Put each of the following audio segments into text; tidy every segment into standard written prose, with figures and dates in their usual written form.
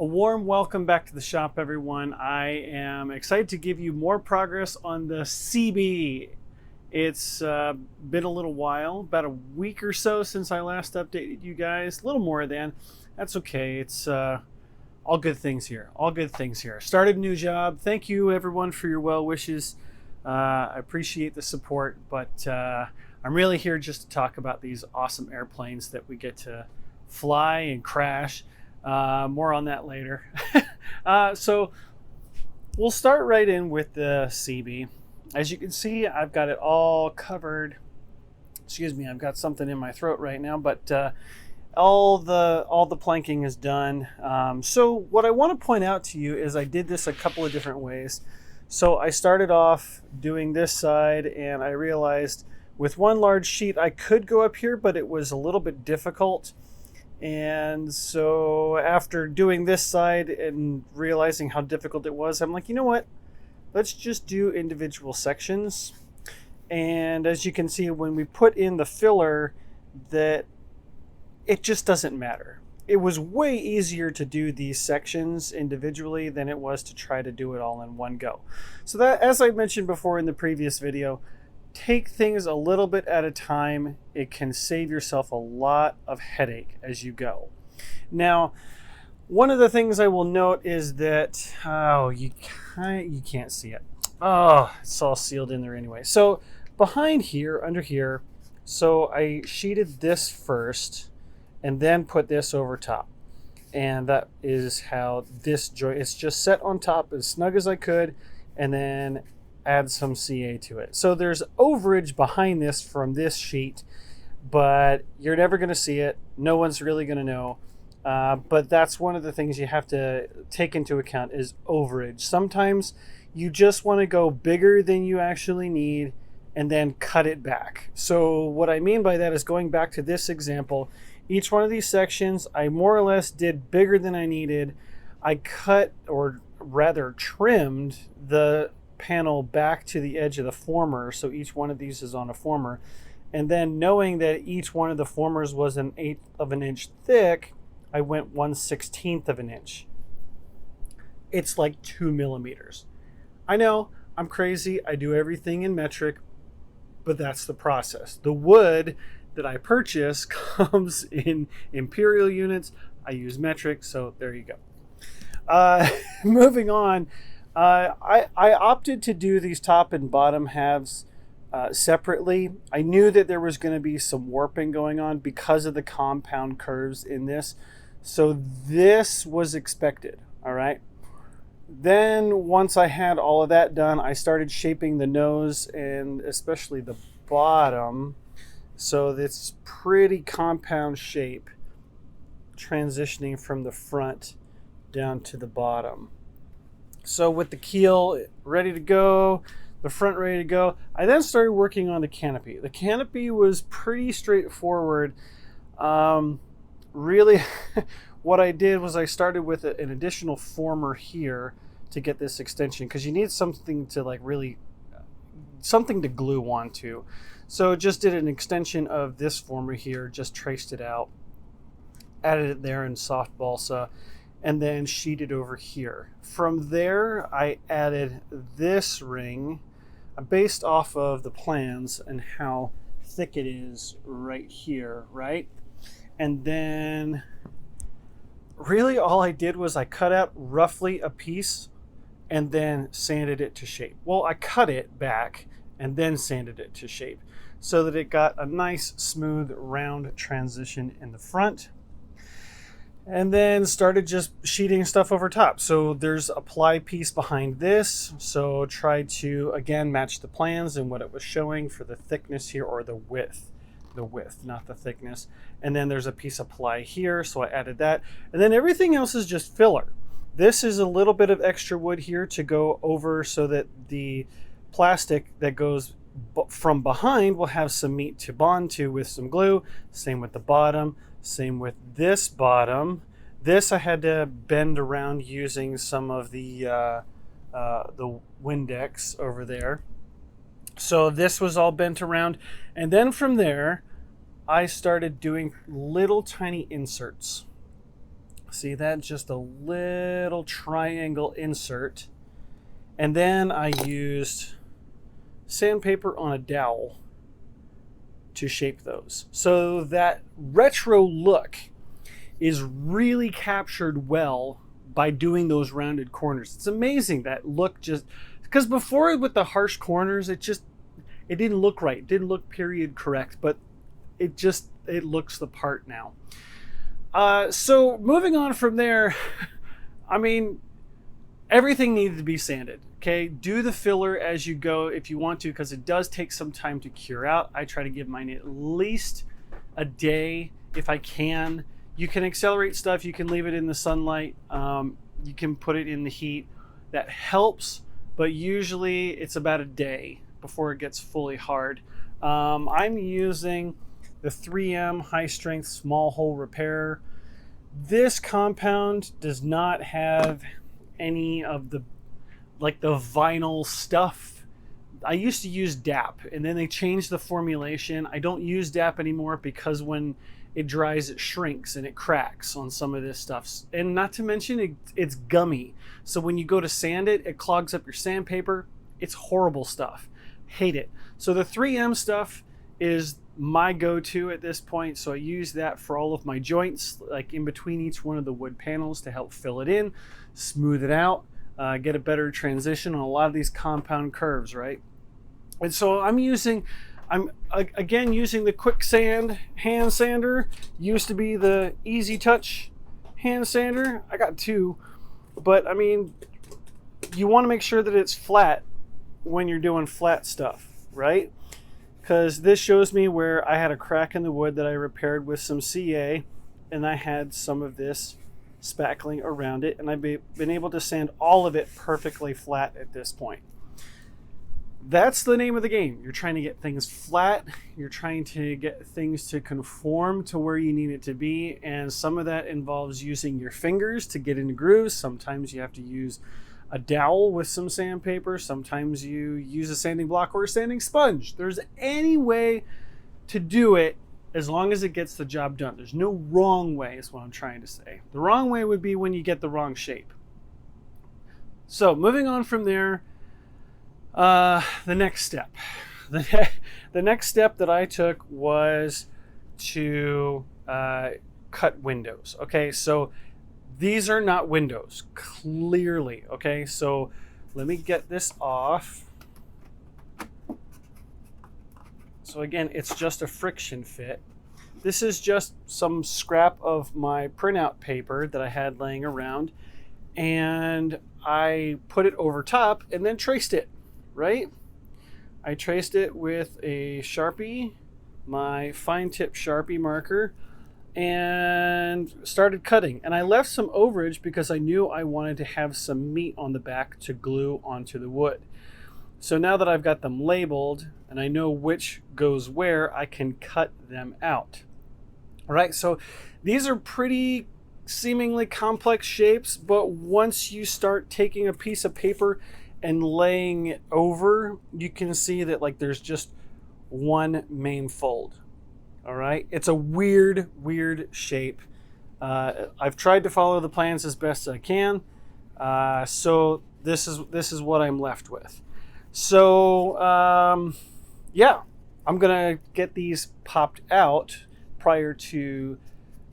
A warm welcome back to the shop, everyone. I am excited to give you more progress on the Seabee. It's been a little while, about a week or so since I last updated you guys. A little more than. That's okay. It's all good things here. All good things here. Started a new job. Thank you, everyone, for your well wishes. I appreciate the support, but I'm really here just to talk about these awesome airplanes that we get to fly and crash. More on that later. So we'll start right in with the Seabee. As you can see, I've got it all covered. Excuse me, I've got something in my throat right now, but all the planking is done. So what I want to point out to you is I did this a couple of different ways. So I started off doing this side, and I realized with one large sheet I could go up here, but it was a little bit difficult. And so after doing this side and realizing how difficult it was, I'm like, you know what? Let's just do individual sections. And as you can see, when we put in the filler, that it just doesn't matter. It was way easier to do these sections individually than it was to try to do it all in one go. So that, as I mentioned before in the previous video, take things a little bit at a time. It can save yourself a lot of headache as you go. Now, one of the things I will note is that, you can't see it. Oh, it's all sealed in there anyway. So behind here, under here, so I sheeted this first and then put this over top. And that is how this joint, it's just set on top as snug as I could, and then add some CA to it. So there's overage behind this from this sheet, but you're never going to see it. No one's really going to know. But that's one of the things you have to take into account is overage. Sometimes you just want to go bigger than you actually need and then cut it back. So what I mean by that is, going back to this example, each one of these sections I more or less did bigger than I needed. I cut, or rather trimmed, the panel back to the edge of the former, so each one of these is on a former, and then knowing that each one of the formers was 1/8 of an inch thick, I went 1/16 of an inch. It's like 2 millimeters. I know I'm crazy, I do everything in metric, but that's the process. The wood that I purchase comes in imperial units. I use metric, so there you go. Moving on, I opted to do these top and bottom halves separately. I knew that there was going to be some warping going on because of the compound curves in this. So this was expected, all right? Then once I had all of that done, I started shaping the nose and especially the bottom. So it's pretty compound shape, transitioning from the front down to the bottom. So with the keel ready to go, the front ready to go, I then started working on the canopy. The canopy was pretty straightforward. Really, what I did was I started with an additional former here to get this extension, because you need something to something to glue onto. So just did an extension of this former here, just traced it out, added it there in soft balsa, and then sheeted over here. From there, I added this ring based off of the plans and how thick it is right here, right? And then really all I did was I cut out roughly a piece and then sanded it to shape. Well, I cut it back and then sanded it to shape so that it got a nice, smooth, round transition in the front. And then started just sheeting stuff over top. So there's a ply piece behind this. So try to, again, match the plans and what it was showing for the thickness here, or the width, not the thickness. And then there's a piece of ply here, so I added that. And then everything else is just filler. This is a little bit of extra wood here to go over so that the plastic that goes from behind will have some meat to bond to with some glue. Same with the bottom. Same with this bottom. This I had to bend around using some of the Windex over there. So this was all bent around. And then from there, I started doing little tiny inserts See that? Just a little triangle insert. And then I used sandpaper on a dowel to shape those. So that retro look is really captured well by doing those rounded corners. It's amazing that look, just because before with the harsh corners, it didn't look right. It didn't look period correct, but it looks the part now. So moving on from there, I mean, everything needed to be sanded. Okay, do the filler as you go if you want to, because it does take some time to cure out. I try to give mine at least a day if I can. You can accelerate stuff. You can leave it in the sunlight. You can put it in the heat. That helps, but usually it's about a day before it gets fully hard. I'm using the 3M high strength small hole repair. This compound does not have any of the vinyl stuff. I used to use DAP, and then they changed the formulation. I don't use DAP anymore because when it dries, it shrinks and it cracks on some of this stuff. And not to mention, it's gummy. So when you go to sand it, it clogs up your sandpaper. It's horrible stuff. Hate it. So the 3M stuff is my go-to at this point. So I use that for all of my joints, like in between each one of the wood panels, to help fill it in, smooth it out, get a better transition on a lot of these compound curves, right? And so I'm again using the quicksand hand sander. Used to be the easy touch hand sander. I got two, but I mean, you want to make sure that it's flat when you're doing flat stuff, right? Because this shows me where I had a crack in the wood that I repaired with some CA, and I had some of this spackling around it, and I've been able to sand all of it perfectly flat at this point. That's the name of the game. You're trying to get things flat. You're trying to get things to conform to where you need it to be, and some of that involves using your fingers to get into grooves. Sometimes you have to use a dowel with some sandpaper. Sometimes you use a sanding block or a sanding sponge. There's any way to do it as long as it gets the job done. There's no wrong way, is what I'm trying to say. The wrong way would be when you get the wrong shape. So moving on from there, the next step. The next step that I took was to cut windows. Okay, so these are not windows, clearly. Okay, so let me get this off. So again, it's just a friction fit. This is just some scrap of my printout paper that I had laying around, and I put it over top and then traced it, right? I traced it with a Sharpie, my fine tip Sharpie marker, and started cutting. And I left some overage because I knew I wanted to have some meat on the back to glue onto the wood. So now that I've got them labeled and I know which goes where, I can cut them out. All right, so these are pretty seemingly complex shapes, but once you start taking a piece of paper and laying it over, you can see that like there's just one main fold. All right, it's a weird shape. I've tried to follow the plans as best I can. So this is what I'm left with. So yeah, I'm gonna get these popped out prior to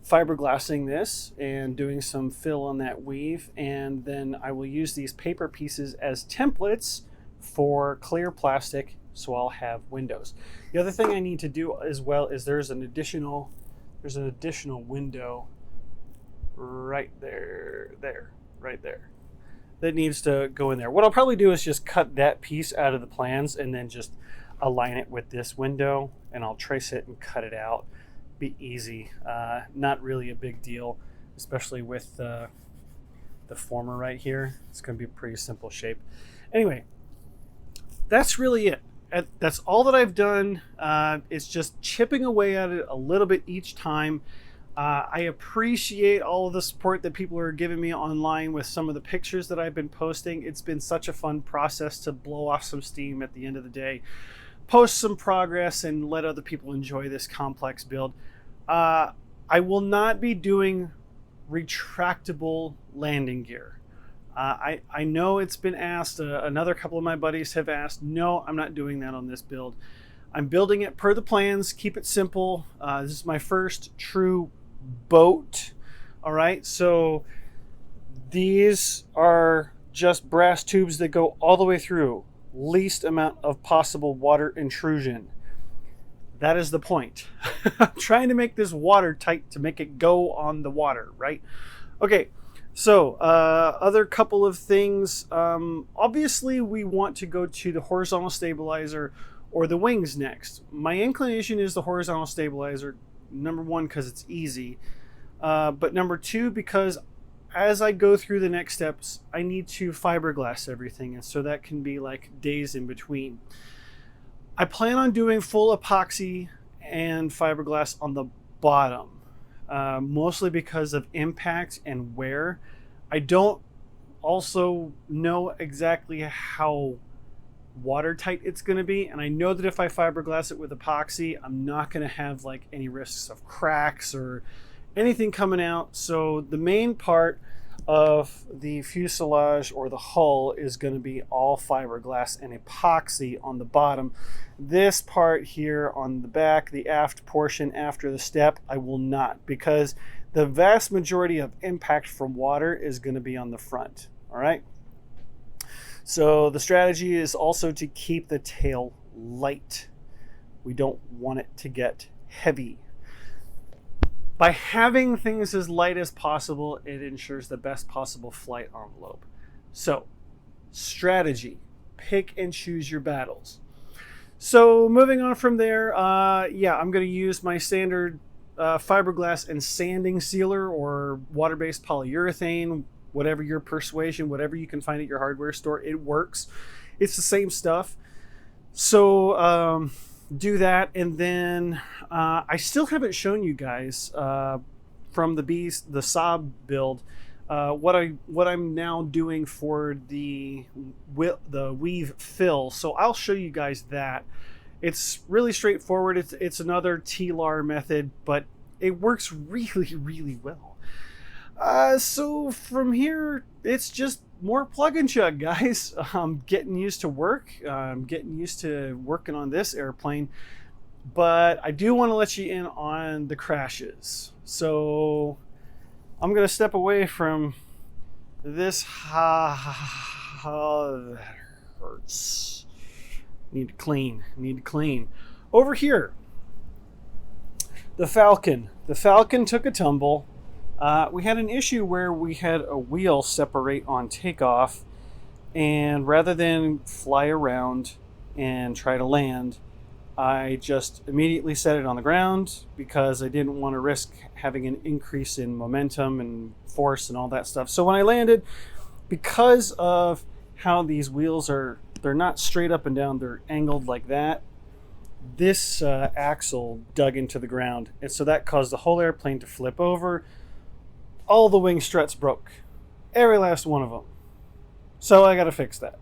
fiberglassing this and doing some fill on that weave, and then I will use these paper pieces as templates for clear plastic, so I'll have windows. The other thing I need to do as well is there's an additional window right there, right there, that needs to go in there. What I'll probably do is just cut that piece out of the plans and then just align it with this window, and I'll trace it and cut it out. Be easy, not really a big deal, especially with the former right here. It's going to be a pretty simple shape. Anyway, that's really it. That's all that I've done. It's just chipping away at it a little bit each time. I appreciate all of the support that people are giving me online with some of the pictures that I've been posting. It's been such a fun process to blow off some steam at the end of the day, post some progress, and let other people enjoy this complex build. I will not be doing retractable landing gear. I know it's been asked, another couple of my buddies have asked. No, I'm not doing that on this build. I'm building it per the plans, keep it simple. This is my first true boat. All right, so these are just brass tubes that go all the way through. Least amount of possible water intrusion. That is the point. I'm trying to make this watertight to make it go on the water, right? Okay, so other couple of things. Obviously, we want to go to the horizontal stabilizer or the wings next. My inclination is the horizontal stabilizer, number one, because it's easy. But number two, because as I go through the next steps, I need to fiberglass everything. And so that can be like days in between. I plan on doing full epoxy and fiberglass on the bottom, mostly because of impact and wear. I don't also know exactly how watertight it's going to be, and I know that if I fiberglass it with epoxy, I'm not going to have like any risks of cracks or anything coming out. So the main part of the fuselage or the hull is going to be all fiberglass and epoxy on the bottom. This part here on the back, the aft portion after the step, I will not, because the vast majority of impact from water is going to be on the front. All right. So the strategy is also to keep the tail light. We don't want it to get heavy. By having things as light as possible, it ensures the best possible flight envelope. So, strategy. Pick and choose your battles. So, moving on from there, yeah, I'm going to use my standard fiberglass and sanding sealer or water-based polyurethane, whatever your persuasion, whatever you can find at your hardware store, it works. It's the same stuff. So, do that, and then I still haven't shown you guys from the Saab build what I'm now doing for the weave fill. So I'll show you guys that. It's really straightforward. It's another TLAR method, but it works really well. So from here, it's just more plug and chug, guys. I'm getting used to work. I'm getting used to working on this airplane, but I do want to let you in on the crashes. So I'm going to step away from this. That hurts. Need to clean. Over here, the Falcon. The Falcon took a tumble. We had an issue where we had a wheel separate on takeoff, and rather than fly around and try to land, I just immediately set it on the ground because I didn't want to risk having an increase in momentum and force and all that stuff. So when I landed, because of how these wheels are, they're not straight up and down, they're angled like that, this axle dug into the ground, and so that caused the whole airplane to flip over. All the wing struts broke. Every last one of them. So I got to fix that.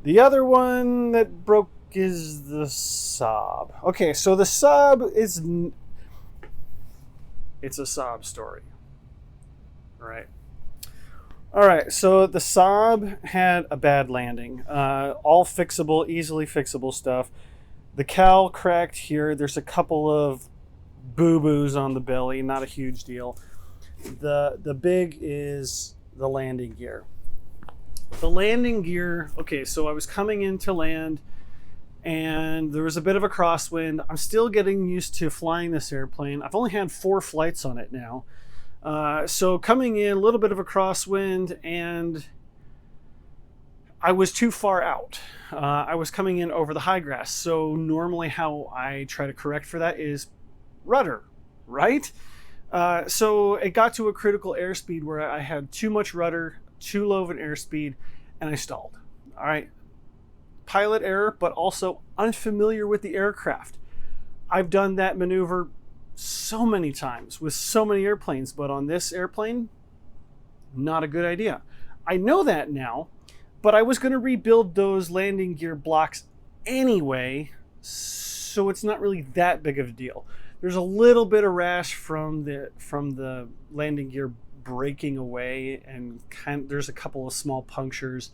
The other one that broke is the Saab. Okay, so the Saab is... It's a Saab story. Right. Alright, so the Saab had a bad landing. All fixable, easily fixable stuff. The cowl cracked here. There's a couple of boo-boos on the belly. Not a huge deal. The big is the landing gear. The landing gear, okay, so I was coming in to land and there was a bit of a crosswind. I'm still getting used to flying this airplane. I've only had 4 flights on it now. So coming in, a little bit of a crosswind, and I was too far out. I was coming in over the high grass. So normally how I try to correct for that is rudder, right? So it got to a critical airspeed where I had too much rudder, too low of an airspeed, and I stalled. All right. Pilot error, but also unfamiliar with the aircraft. I've done that maneuver so many times with so many airplanes, but on this airplane, not a good idea. I know that now, but I was going to rebuild those landing gear blocks anyway, so it's not really that big of a deal. There's a little bit of rash from the landing gear breaking away, and there's a couple of small punctures.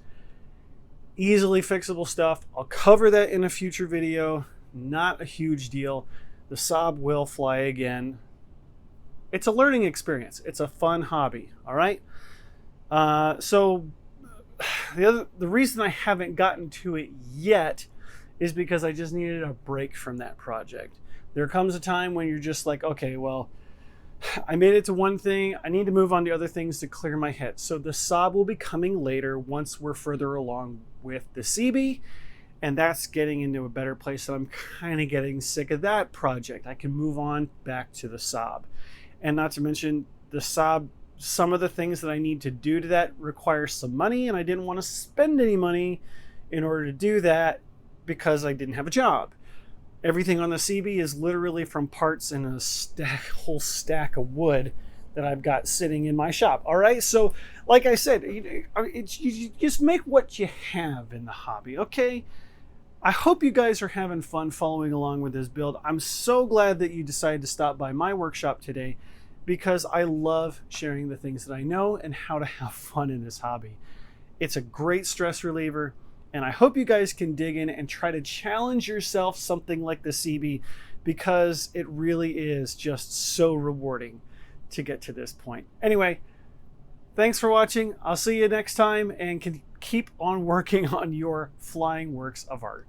Easily fixable stuff. I'll cover that in a future video. Not a huge deal. The Saab will fly again. It's a learning experience. It's a fun hobby. All right. So the reason I haven't gotten to it yet is because I just needed a break from that project. There comes a time when you're just like, okay, well, I made it to one thing. I need to move on to other things to clear my head. So the Saab will be coming later once we're further along with the Seabee, and that's getting into a better place. So I'm kind of getting sick of that project. I can move on back to the Saab. And not to mention the Saab, some of the things that I need to do to that require some money, and I didn't want to spend any money in order to do that because I didn't have a job. Everything on the Seabee is literally from parts in a whole stack of wood that I've got sitting in my shop. All right, so like I said, you just make what you have in the hobby, okay? I hope you guys are having fun following along with this build. I'm so glad that you decided to stop by my workshop today, because I love sharing the things that I know and how to have fun in this hobby. It's a great stress reliever, and I hope you guys can dig in and try to challenge yourself something like the Seabee, because it really is just so rewarding to get to this point. Anyway, thanks for watching. I'll see you next time, and can keep on working on your flying works of art.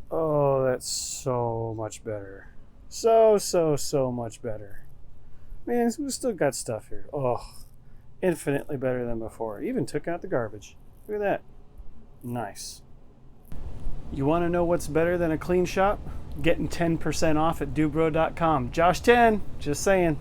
Oh, that's so much better. So much better. Man, we still got stuff here. Oh, infinitely better than before. Even took out the garbage. Look at that. Nice. You want to know what's better than a clean shop? Getting 10% off at Dubro.com. Josh 10, just saying.